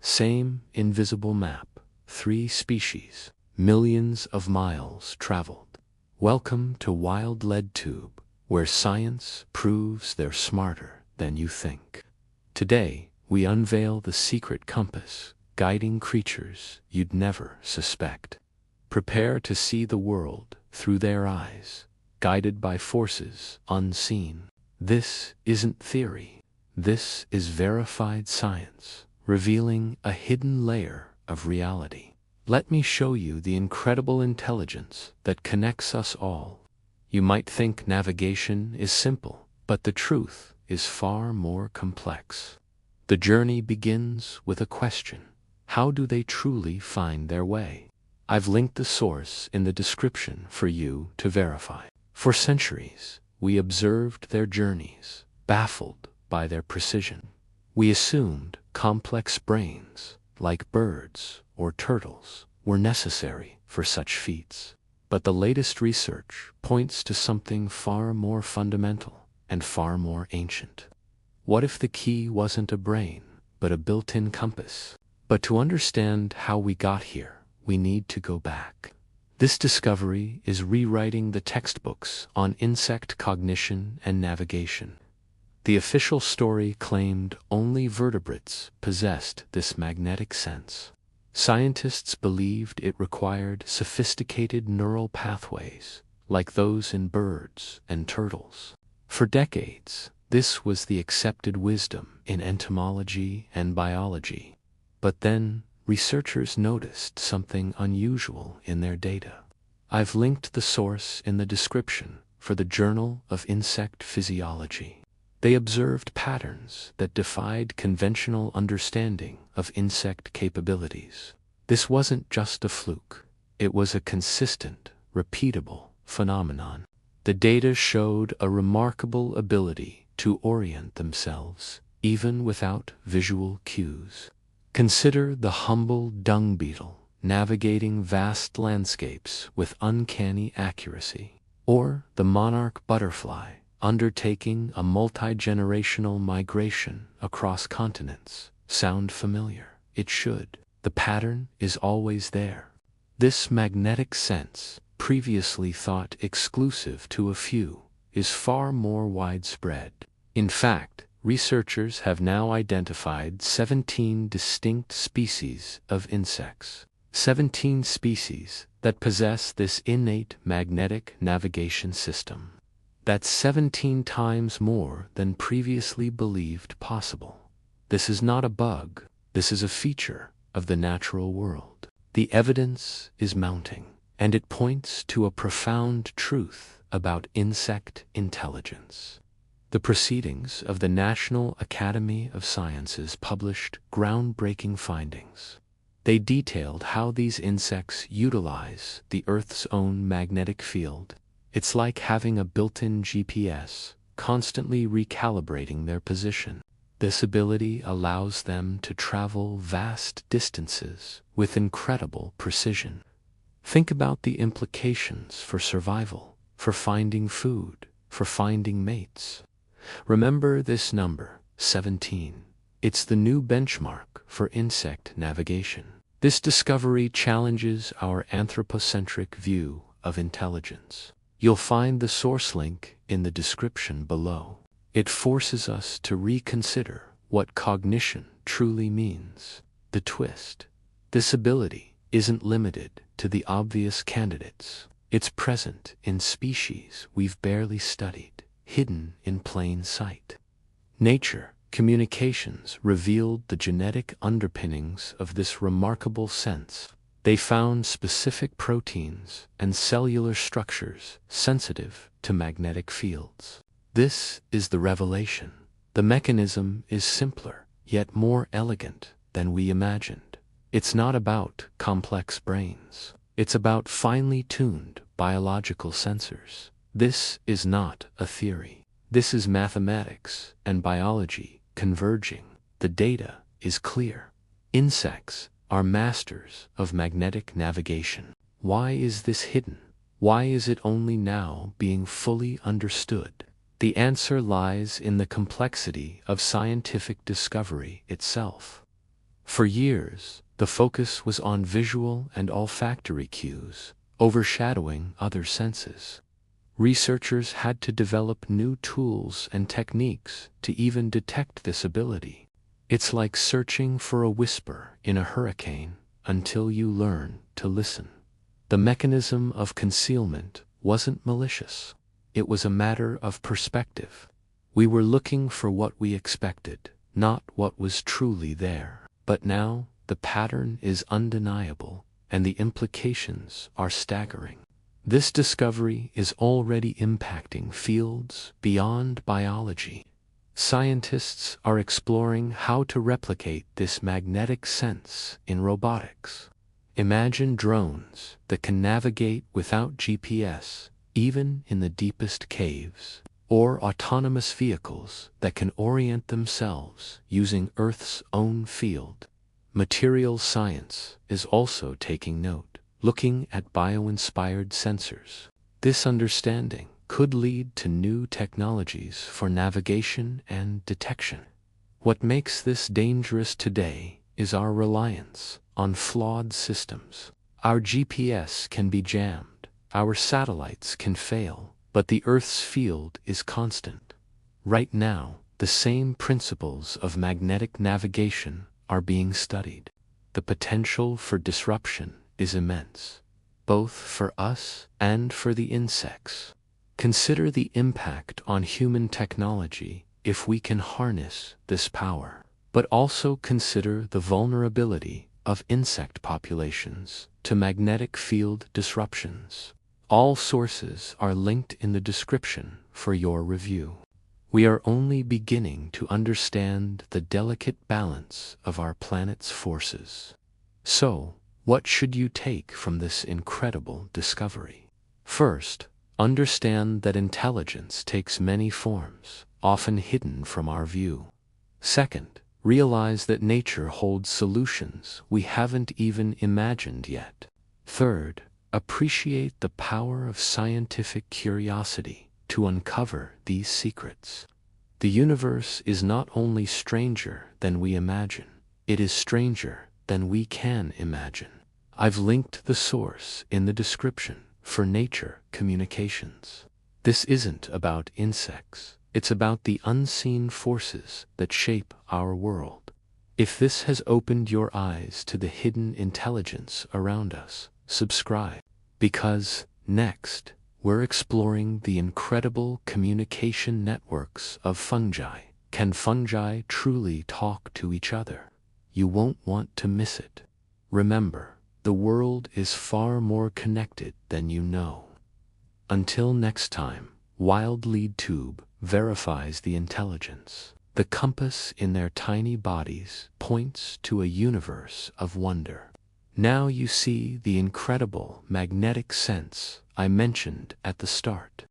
Same invisible map, 3 species, millions of miles traveled. Welcome to WildLeadTube, where science proves they're smarter than you think. Today, we unveil the secret compass, guiding creatures you'd never suspect. Prepare to see the world through their eyes, guided by forces unseen. This isn't theory. This is verified science, revealing a hidden layer of reality. Let me show you the incredible intelligence that connects us all. You might think navigation is simple, but the truth is far more complex. The journey begins with a question. How do they truly find their way? I've linked the source in the description for you to verify. For centuries, we observed their journeys, baffled by their precision. We assumed complex brains, like birds or turtles, were necessary for such feats. But the latest research points to something far more fundamental and far more ancient. What if the key wasn't a brain, but a built-in compass? But to understand how we got here, we need to go back. This discovery is rewriting the textbooks on insect cognition and navigation. The official story claimed only vertebrates possessed this magnetic sense. Scientists believed it required sophisticated neural pathways, like those in birds and turtles. For decades, this was the accepted wisdom in entomology and biology. But then, researchers noticed something unusual in their data. I've linked the source in the description for the Journal of Insect Physiology. They observed patterns that defied conventional understanding of insect capabilities. This wasn't just a fluke. It was a consistent, repeatable phenomenon. The data showed a remarkable ability to orient themselves, even without visual cues. Consider the humble dung beetle navigating vast landscapes with uncanny accuracy, or the monarch butterfly undertaking a multi-generational migration across continents. Sound familiar? It should. The pattern is always there. This magnetic sense, previously thought exclusive to a few, is far more widespread. In fact, researchers have now identified 17 distinct species of insects. 17 species that possess this innate magnetic navigation system. That's 17 times more than previously believed possible. This is not a bug. This is a feature of the natural world. The evidence is mounting, and it points to a profound truth about insect intelligence. The Proceedings of the National Academy of Sciences published groundbreaking findings. They detailed how these insects utilize the Earth's own magnetic field. It's like having a built-in GPS, constantly recalibrating their position. This ability allows them to travel vast distances with incredible precision. Think about the implications for survival, for finding food, for finding mates. Remember this number, 17. It's the new benchmark for insect navigation. This discovery challenges our anthropocentric view of intelligence. You'll find the source link in the description below. It forces us to reconsider what cognition truly means. The twist: this ability isn't limited to the obvious candidates. It's present in species we've barely studied, hidden in plain sight. Nature Communications revealed the genetic underpinnings of this remarkable sense. They found specific proteins and cellular structures sensitive to magnetic fields. This is the revelation. The mechanism is simpler, yet more elegant than we imagined. It's not about complex brains. It's about finely tuned biological sensors. This is not a theory. This is mathematics and biology converging. The data is clear. Insects are masters of magnetic navigation. Why is this hidden? Why is it only now being fully understood? The answer lies in the complexity of scientific discovery itself. For years, the focus was on visual and olfactory cues, overshadowing other senses. Researchers had to develop new tools and techniques to even detect this ability. It's like searching for a whisper in a hurricane until you learn to listen. The mechanism of concealment wasn't malicious. It was a matter of perspective. We were looking for what we expected, not what was truly there. But now, the pattern is undeniable, and the implications are staggering. This discovery is already impacting fields beyond biology. Scientists are exploring how to replicate this magnetic sense in robotics. Imagine drones that can navigate without GPS, even in the deepest caves, or autonomous vehicles that can orient themselves using Earth's own field. Materials science is also taking note, looking at bio-inspired sensors. This understanding could lead to new technologies for navigation and detection. What makes this dangerous today is our reliance on flawed systems. Our GPS can be jammed, our satellites can fail, but the Earth's field is constant. Right now, the same principles of magnetic navigation are being studied. The potential for disruption is immense, both for us and for the insects. Consider the impact on human technology if we can harness this power, but also consider the vulnerability of insect populations to magnetic field disruptions. All sources are linked in the description for your review. We are only beginning to understand the delicate balance of our planet's forces. So, what should you take from this incredible discovery? First, understand that intelligence takes many forms, often hidden from our view. Second, realize that nature holds solutions we haven't even imagined yet. Third, appreciate the power of scientific curiosity to uncover these secrets. The universe is not only stranger than we imagine, it is stranger than we can imagine. I've linked the source in the description for Nature Communications. This isn't about insects, it's about the unseen forces that shape our world. If this has opened your eyes to the hidden intelligence around us, subscribe, because next, we're exploring the incredible communication networks of fungi. Can fungi truly talk to each other? You won't want to miss it. Remember, the world is far more connected than you know. Until next time, WildLeadTube verifies the intelligence. The compass in their tiny bodies points to a universe of wonder. Now you see the incredible magnetic sense I mentioned at the start.